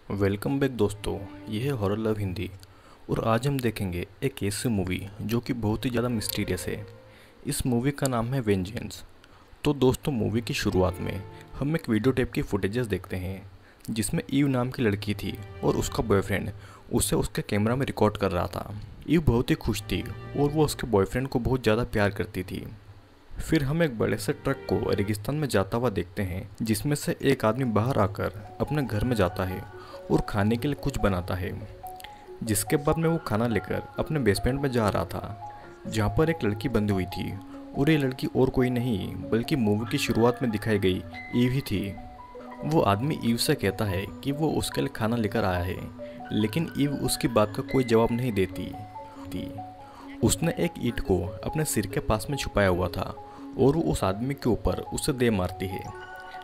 Welcome back दोस्तों। यह है हॉरर लव हिंदी और आज हम देखेंगे एक ऐसी मूवी जो कि बहुत ही ज़्यादा मिस्टीरियस है। इस मूवी का नाम है वेंजेंस। तो दोस्तों, मूवी की शुरुआत में हम एक वीडियो टेप की फुटेजेस देखते हैं जिसमें ईव नाम की लड़की थी और उसका बॉयफ्रेंड उसे उसके कैमरा में रिकॉर्ड कर रहा था। ईव बहुत ही खुश थी और वो उसके बॉयफ्रेंड को बहुत ज़्यादा प्यार करती थी। फिर हम एक बड़े से ट्रक को रेगिस्तान में जाता हुआ देखते हैं जिसमें से एक आदमी बाहर आकर अपने घर में जाता है और खाने के लिए कुछ बनाता है। जिसके बाद में वो खाना लेकर अपने बेसमेंट में जा रहा था जहाँ पर एक लड़की बंधी हुई थी और ये लड़की और कोई नहीं बल्कि मूवी की शुरुआत में दिखाई गई ईव ही थी। वो आदमी ईव से कहता है कि वो उसके लिए खाना लेकर आया है, लेकिन ईव उसकी बात का कोई जवाब नहीं देती थी। उसने एक ईंट को अपने सिर के पास में छुपाया हुआ था और वो उस आदमी के ऊपर उसे दे मारती है।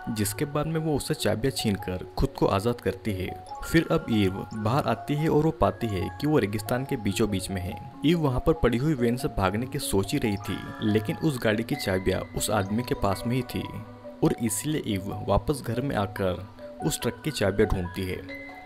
जिसके बाद में वो उससे चाबियां छीनकर खुद को आज़ाद करती है। फिर अब ईव बाहर आती है और वो पाती है कि वो रेगिस्तान के बीचों बीच में है। ईव वहाँ पर पड़ी हुई वैन से भागने की सोच ही रही थी, लेकिन उस गाड़ी की चाबियां उस आदमी के पास में ही थी और इसीलिए ईव वापस घर में आकर उस ट्रक की चाबियां ढूंढती है।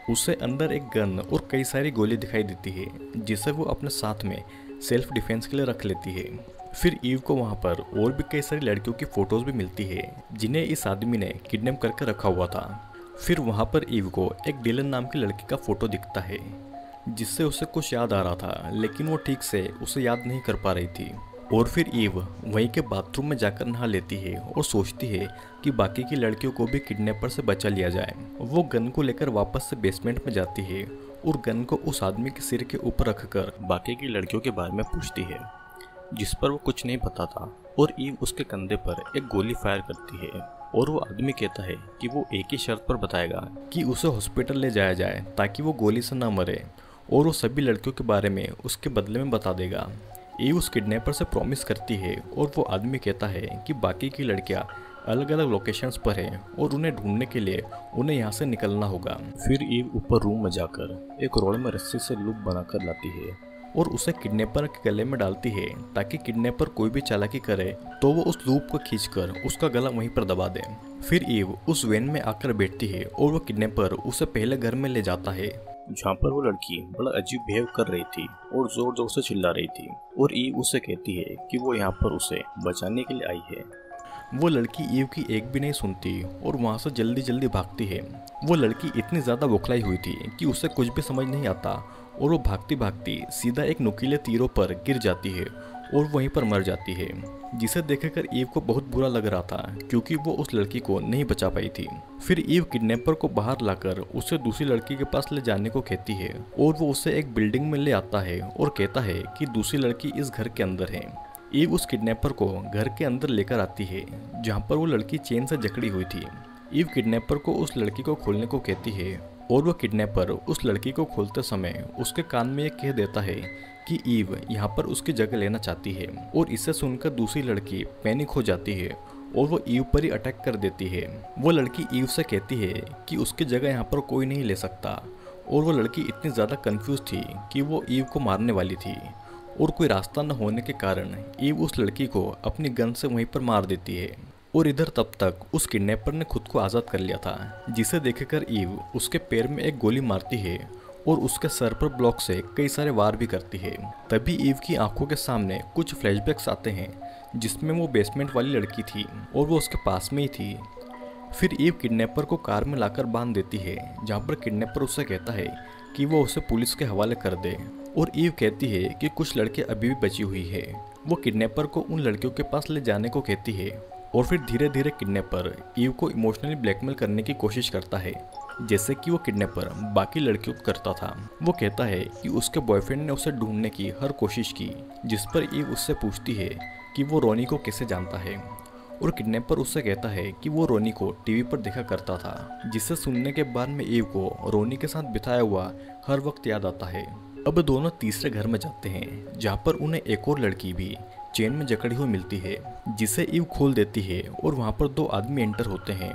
उसे अंदर एक गन और कई सारी गोली दिखाई देती है जिसे वो अपने साथ में सेल्फ डिफेंस के लिए रख लेती है। फिर ईव को वहाँ पर और भी कई सारी लड़कियों की फोटोज भी मिलती है जिन्हें इस आदमी ने किडनैप करके रखा हुआ था। फिर वहाँ पर ईव को एक डिलन नाम की लड़की का फोटो दिखता है जिससे उसे कुछ याद आ रहा था, लेकिन वो ठीक से उसे याद नहीं कर पा रही थी। और फिर ईव वहीं के बाथरूम में जाकर नहा लेती है और सोचती है कि बाकी की लड़कियों को भी किडनैपर से बचा लिया जाए। वो गन को लेकर वापस से बेसमेंट में जाती है और गन को उस आदमी के सिर के ऊपर रखकर बाकी की लड़कियों के बारे में पूछती है, जिस पर वो कुछ नहीं पता था। और ईव उसके कंधे पर एक गोली फायर करती है और वो आदमी कहता है कि वो एक ही शर्त पर बताएगा कि उसे हॉस्पिटल ले जाया जाए ताकि वो गोली से ना मरे, और वो सभी लड़कियों के बारे में उसके बदले में बता देगा। ईव उस किडनैपर से प्रॉमिस करती है और वो आदमी कहता है कि बाकी की लड़कियां अलग अलग लोकेशंस पर हैं और उन्हें ढूंढने के लिए उन्हें यहाँ से निकलना होगा। फिर ईव ऊपर रूम में जाकर एक रोड में रस्सी से लूप बनाकर लाती है और उसे किडनैपर के गले में डालती है ताकि किडनैपर कोई भी चालाकी करे तो वो उस लूप को खींचकर उसका गला वहीं पर दबा दे। फिर ईव उस वैन में आकर बैठती है और वो किडनैपर उसे पहले घर में ले जाता है जहाँ पर वो लड़की बड़ा अजीब बिहेव कर रही थी और जोर जोर से चिल्ला रही थी। और ईव उसे कहती है कि वो यहाँ पर उसे बचाने के लिए आई है। वो लड़की ईव की एक भी नहीं सुनती और वहाँ से जल्दी जल्दी भागती है। वो लड़की इतनी ज़्यादा बौखलाई हुई थी कि उसे कुछ भी समझ नहीं आता और वो भागती भागती सीधा एक नुकीले तीरों पर गिर जाती है और वहीं पर मर जाती है, जिसे देखकर ईव को बहुत बुरा लग रहा था क्योंकि वो उस लड़की को नहीं बचा पाई थी। फिर ईव किडनैपर को बाहर लाकर उसे दूसरी लड़की के पास ले जाने को कहती है और वो उसे एक बिल्डिंग में ले आता है और कहता है कि दूसरी लड़की इस घर के अंदर है। ईव उस किडनैपर को घर के अंदर लेकर आती है जहाँ पर वो लड़की चेन से जकड़ी हुई थी। ईव किडनैपर को उस लड़की को खोलने को कहती है और वो किडनैपर उस लड़की को खोलते समय उसके कान में ये कह देता है कि ईव यहाँ पर उसकी जगह लेना चाहती है। और इसे सुनकर दूसरी लड़की पैनिक हो जाती है और वो ईव पर ही अटैक कर देती है। वो लड़की ईव से कहती है कि उसकी जगह यहाँ पर कोई नहीं ले सकता और वो लड़की इतनी ज़्यादा कंफ्यूज थी कि वो ईव को मारने वाली थी और कोई रास्ता न होने के कारण ईव उस लड़की को अपनी गन से वहीं पर मार देती है। और इधर तब तक उस किडनैपर ने खुद को आज़ाद कर लिया था, जिसे देखकर ईव उसके पैर में एक गोली मारती है और उसके सर पर ब्लॉक से कई सारे वार भी करती है। तभी ईव की आंखों के सामने कुछ फ्लैशबैक्स आते हैं जिसमें वो बेसमेंट वाली लड़की थी और वो उसके पास में ही थी। फिर ईव किडनैपर को कार में लाकर बांध देती है जहाँ पर किडनैपर उससे कहता है कि वो उसे पुलिस के हवाले कर दे। और ईव कहती है कि कुछ लड़के अभी भी बची हुई है। वो किडनैपर को उन लड़कियों के पास ले जाने को कहती है और फिर धीरे धीरे किडनैपर ईव को इमोशनली ब्लैकमेल करने की कोशिश करता है, जैसे कि वो किडनैपर बाकी लड़कियों को करता था। वो कहता है कि उसके बॉयफ्रेंड ने उसे ढूंढने की हर कोशिश की, जिस पर ईव उससे पूछती है कि वो रोनी को कैसे जानता है। और किडनैपर उससे कहता है कि वो रोनी को टीवी पर देखा करता था, जिसे सुनने के बाद में ईव को रोनी के साथ बिताया हुआ हर वक्त याद आता है। अब दोनों तीसरे घर में जाते हैं जहाँ पर उन्हें एक और लड़की भी चेन में जकड़ी हुई मिलती है, जिसे ईव खोल देती है और वहाँ पर दो आदमी एंटर होते हैं।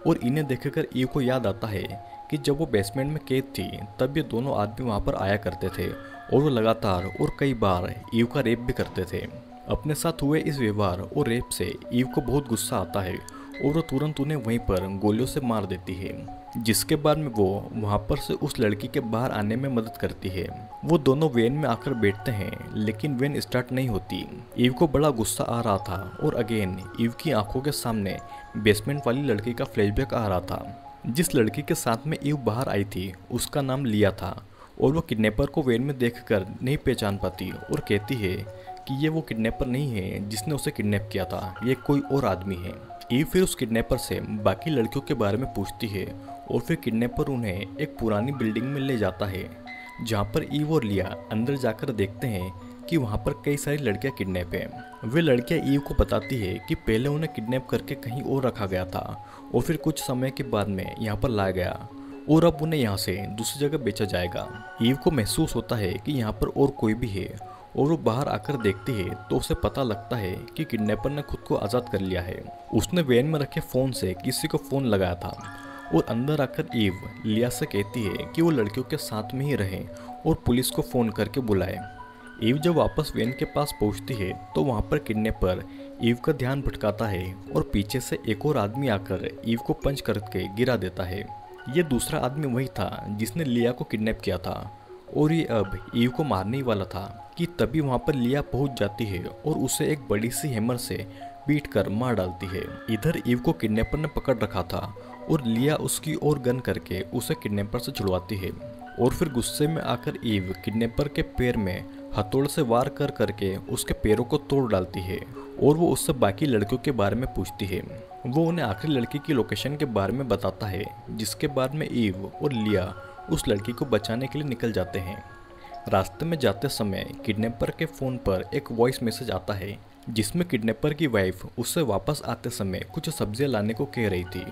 और इन्हें देखकर ईव को याद आता है कि जब वो बेसमेंट में कैद थी तब ये दोनों आदमी वहाँ पर आया करते थे और वो लगातार और कई बार ईव का रेप भी करते थे। अपने साथ हुए इस व्यवहार और रेप से ईव को बहुत गुस्सा आता है और वो तुरंत उन्हें वहीं पर गोलियों से मार देती है। जिसके बाद में वो वहाँ पर से उस लड़की के बाहर आने में मदद करती है। वो दोनों वैन में आकर बैठते हैं, लेकिन वैन स्टार्ट नहीं होती। ईव को बड़ा गुस्सा आ रहा था और अगेन ईव की आंखों के सामने बेसमेंट वाली लड़की का फ्लैशबैक आ रहा था। जिस लड़की के साथ में ईव बाहर आई थी उसका नाम लिया था और वो किडनैपर को वैन में देखकर नहीं पहचान पाती और कहती है कि ये वो किडनैपर नहीं है जिसने उसे किडनैप किया था, ये कोई और आदमी है। ईव फिर उस किडनैपर से बाकी लड़कियों के बारे में पूछती है और फिर किडनैपर उन्हें एक पुरानी बिल्डिंग में ले जाता है, जहाँ पर ईव और लिया अंदर जाकर देखते हैं कि वहाँ पर कई सारी लड़कियाँ किडनैप हैं। वे लड़कियाँ ईव को बताती है कि पहले उन्हें किडनैप करके कहीं और रखा गया था और फिर कुछ समय के बाद में यहाँ पर लाया गया और अब उन्हें यहाँ से दूसरी जगह बेचा जाएगा। ईव को महसूस होता है कि यहाँ पर और कोई भी है और वो बाहर आकर देखती है तो उसे पता लगता है कि किडनैपर ने खुद को आज़ाद कर लिया है। उसने वैन में रखे फ़ोन से किसी को फ़ोन लगाया था और अंदर आकर ईव लिया से कहती है कि वो लड़कियों के साथ में ही रहें और पुलिस को फ़ोन करके बुलाए। ईव जब वापस वैन के पास पहुंचती है तो वहां पर किडनैपर ईव का ध्यान भटकाता है और पीछे से एक और आदमी आकर ईव को पंच करके गिरा देता है। ये दूसरा आदमी वही था जिसने लिया को किडनैप किया था और ये अब ईव को मारने ही वाला था कि तभी वहां पर लिया पहुंच जाती है और उसे एक बड़ी सी हैमर से पीट कर मार डालती है। इधर ईव को किडनैपर ने पकड़ रखा था और लिया उसकी ओर गन करके उसे किडनैपर से छुड़वाती है और फिर गुस्से में आकर ईव किडनैपर के पैर में हथौड़े से वार कर करके उसके पैरों को तोड़ डालती है और वो उससे बाकी लड़कियों के बारे में पूछती है। वो उन्हें आखिरी लड़की की लोकेशन के बारे में बताता है, जिसके बाद में ईव और लिया उस लड़की को बचाने के लिए निकल जाते हैं। रास्ते में जाते समय किडनैपर के फ़ोन पर एक वॉइस मैसेज आता है जिसमें किडनैपर की वाइफ उससे वापस आते समय कुछ सब्जियां लाने को कह रही थी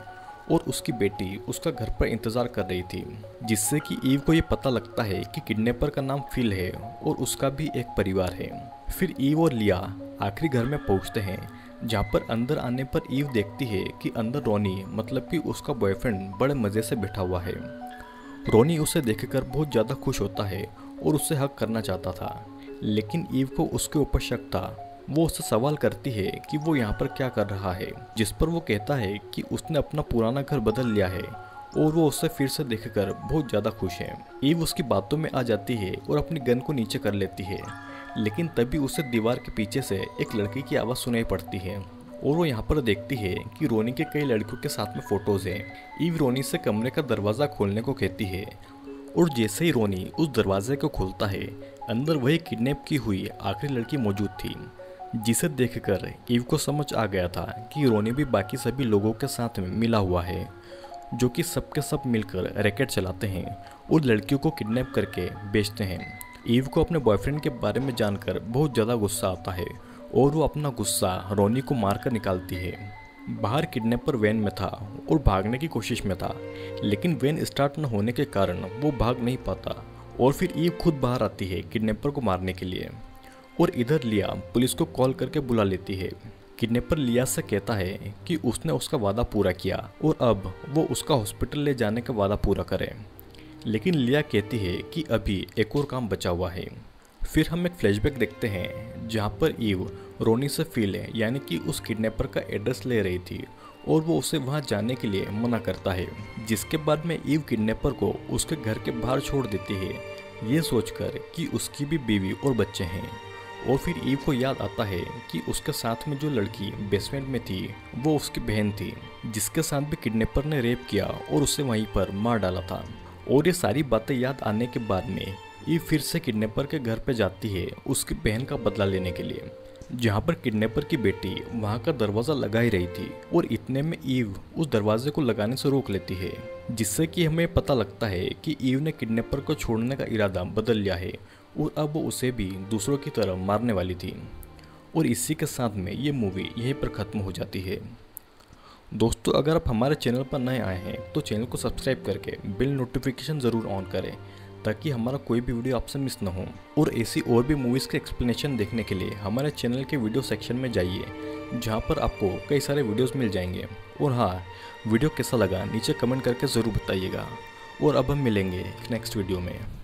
और उसकी बेटी उसका घर पर इंतज़ार कर रही थी, जिससे कि ईव को ये पता लगता है कि किडनैपर का नाम फिल है और उसका भी एक परिवार है। फिर ईव और लिया आखिरी घर में पहुंचते हैं, जहां पर अंदर आने पर ईव देखती है कि अंदर रोनी मतलब कि उसका बॉयफ्रेंड बड़े मज़े से बैठा हुआ है। रोनी उसे देखकर बहुत ज़्यादा खुश होता है और उससे हक करना चाहता था, लेकिन ईव को उसके ऊपर शक था। वो उससे सवाल करती है कि वो यहाँ पर क्या कर रहा है, जिस पर वो कहता है कि उसने अपना पुराना घर बदल लिया है और वो उससे फिर से देखकर बहुत ज़्यादा खुश है। ईव उसकी बातों में आ जाती है और अपनी गन को नीचे कर लेती है, लेकिन तभी उसे दीवार के पीछे से एक लड़की की आवाज़ सुनाई पड़ती है और वो यहाँ पर देखती है कि रोनी के कई लड़कियों के साथ में फ़ोटोज़ हैं। ईव रोनी से कमरे का दरवाज़ा खोलने को कहती है और जैसे ही रोनी उस दरवाजे को खोलता है, अंदर वही किडनैप की हुई आखिरी लड़की मौजूद थी, जिसे देखकर ईव को समझ आ गया था कि रोनी भी बाकी सभी लोगों के साथ में मिला हुआ है, जो कि सबके सब मिलकर रैकेट चलाते हैं और लड़कियों को किडनैप करके बेचते हैं। ईव को अपने बॉयफ्रेंड के बारे में जानकर बहुत ज़्यादा गुस्सा आता है और वो अपना गुस्सा रोनी को मारकर निकालती है। बाहर किडनैपर वैन में था और भागने की कोशिश में था, लेकिन वैन स्टार्ट न होने के कारण वो भाग नहीं पाता और फिर ईव खुद बाहर आती है किडनैपर को मारने के लिए और इधर लिया पुलिस को कॉल करके बुला लेती है। किडनैपर लिया से कहता है कि उसने उसका वादा पूरा किया और अब वो उसका हॉस्पिटल ले जाने का वादा पूरा करे, लेकिन लिया कहती है कि अभी एक और काम बचा हुआ है। फिर हम एक फ्लैशबैक देखते हैं जहाँ पर ईव रोनी से फिल है यानी कि उस किडनैपर का एड्रेस ले रही थी और वो उसे वहाँ जाने के लिए मना करता है, जिसके बाद में ईव किडनैपर को उसके घर के बाहर छोड़ देती है, ये सोचकर कि उसकी भी बीवी और बच्चे हैं। और फिर ईव को याद आता है कि उसके साथ में जो लड़की बेसमेंट में थी वो उसकी बहन थी, जिसके साथ भी किडनैपर ने रेप किया और उसे वहीं पर मार डाला था। और ये सारी बातें याद आने के बाद में ईव फिर से किडनैपर के घर पे जाती है उसकी बहन का बदला लेने के लिए, जहाँ पर किडनैपर की बेटी वहाँ का दरवाज़ा लगा ही रही थी और इतने में ईव उस दरवाजे को लगाने से रोक लेती है, जिससे कि हमें पता लगता है कि ईव ने किडनैपर को छोड़ने का इरादा बदल लिया है और अब वो उसे भी दूसरों की तरह मारने वाली थी। और इसी के साथ में ये मूवी यहीं पर ख़त्म हो जाती है। दोस्तों, अगर आप हमारे चैनल पर नए आए हैं तो चैनल को सब्सक्राइब करके बेल नोटिफिकेशन ज़रूर ऑन करें ताकि हमारा कोई भी वीडियो आपसे मिस ना हो। और ऐसी और भी मूवीज़ के एक्सप्लेनेशन देखने के लिए हमारे चैनल के वीडियो सेक्शन में जाइए, जहाँ पर आपको कई सारे वीडियोस मिल जाएंगे। और हाँ, वीडियो कैसा लगा नीचे कमेंट करके ज़रूर बताइएगा। और अब हम मिलेंगे नेक्स्ट वीडियो में।